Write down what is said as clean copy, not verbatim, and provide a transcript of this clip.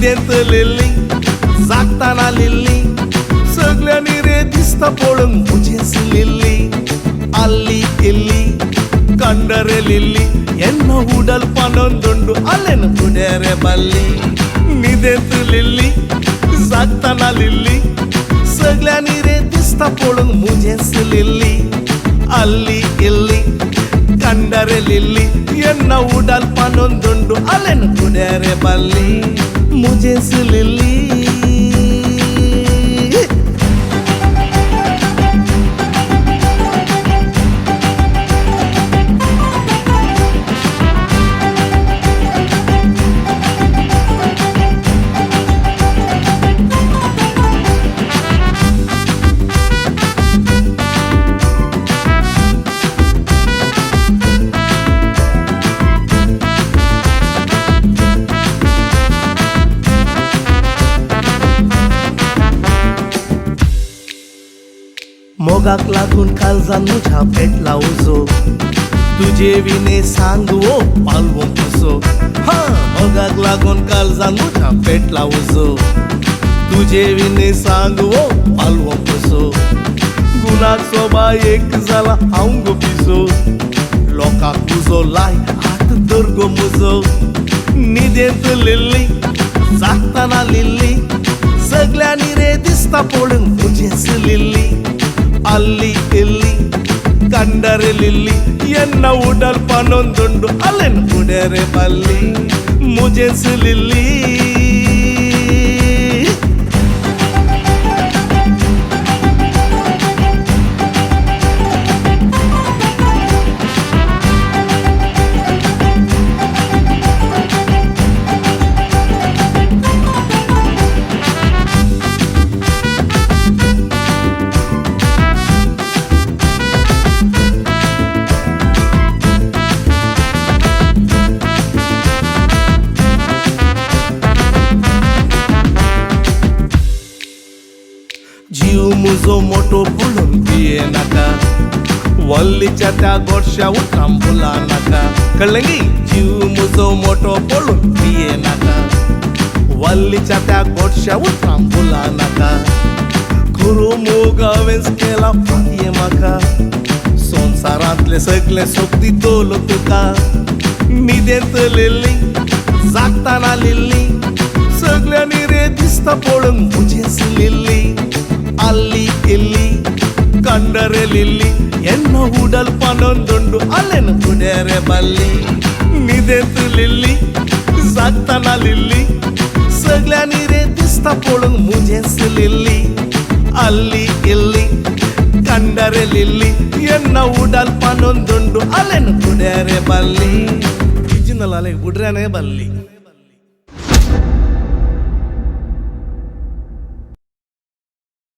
न्हिदेंत Lillie जागताना Lillie सगळ्यांनी रे दिसता पळोवंक मुजेस लिल्ली ಅಲ್ಲಿ ಇಲ್ಲಿ ಕಂಡರೆ ಲಿಲ್ಲಿ ಎನ್ನ ಉಡಲ್ ಪನೊಂದುಂಡು ಅಲ್ಲೆನ ಕುಡೇರೆ ಬಲ್ಲಿ ನಿದೆಂತು लिल्ली जागताना लिल्ली सगळ्यांनी रे दिसता पळोवंक मुजेस लिल्ली ಅಲ್ಲಿ ಇಲ್ಲಿ ಕಂಡರೆ लिल्ली ಎನ್ನ ಉಡಲ್ ಪನೊಂದುಂಡು ಅಲ್ಲೆನ ಕುಡೇರೆ ಬಲ್ಲಿ ಮುಜೆಸ್ लिल्ली मोगाक लागून काळजान म्हज्या पेटला उजो तुजे विने सांग ओ पालवो कसो हा मोगाक लागून काळजान म्हज्या पेटला उजो तुजे विने सांग ओ पालवो कसो गुणाक सोबा एक जाला हांव गो पिसो लोकांक उजो लाय हात धर गो मुजो न्हिदेंत लिल्ली जागताना लिल्ली सगळ्यांनी रे दिसता पळोवंक मुजेस लिल्ली ಅಲ್ಲಿ ಇಲ್ಲಿ ಕಂಡರೆ लिल्ली ಎನ್ನ ಉಡಲ್ ಪನೊಂದುಂಡು ಅಲ್ಲೆನ ಕುಡೇರೆ ಬಲ್ಲಿ ಮುಜೆಸ್ लिल्ली जीव मुजो मोठो पळोवन पिये नाका वल्लीच्या त्या गोडश्या उठाम बोला नाका कळ्ळें गी जीव मुजो मोठो पळोवन पिये नाका वल्लीच्या त्या गोडश्या उठाम बोला नाका खरो मोग हांवेंच केला फाटये म्हाका संवसारांतले सगळे सूख दितलो तुका न्हिदेंत लिल्ली जागताना लिल्ली सगळ्यांनी रे दिसता पळोवंक मुजेस लिल्ली ಅಲ್ಲಿ ಇಲ್ಲಿ ಕಂಡರೆ लिल्ली ಎನ್ನ ಉಡಲ್ ಪನೊಂದುಂಡು ಅಲ್ಲೆನ ಕುಡೇರೆ ಬಲ್ಲಿ न्हिदेंत लिल्ली जागताना लिल्ली सगळ्यांनी रे दिसता पळोवंक मुजेस लिल्ली ಅಲ್ಲಿ ಇಲ್ಲಿ ಕಂಡರೆ लिल्ली ಎನ್ನ ಉಡಲ್ ಪನೊಂದುಂಡು ಅಲ್ಲೆನ ಕುಡೇರೆ ಬಲ್ಲಿ ಇಜಿನಲ್ ಅಲೆ ಬುಡ್ರೇನೆ ಬಲ್ಲಿ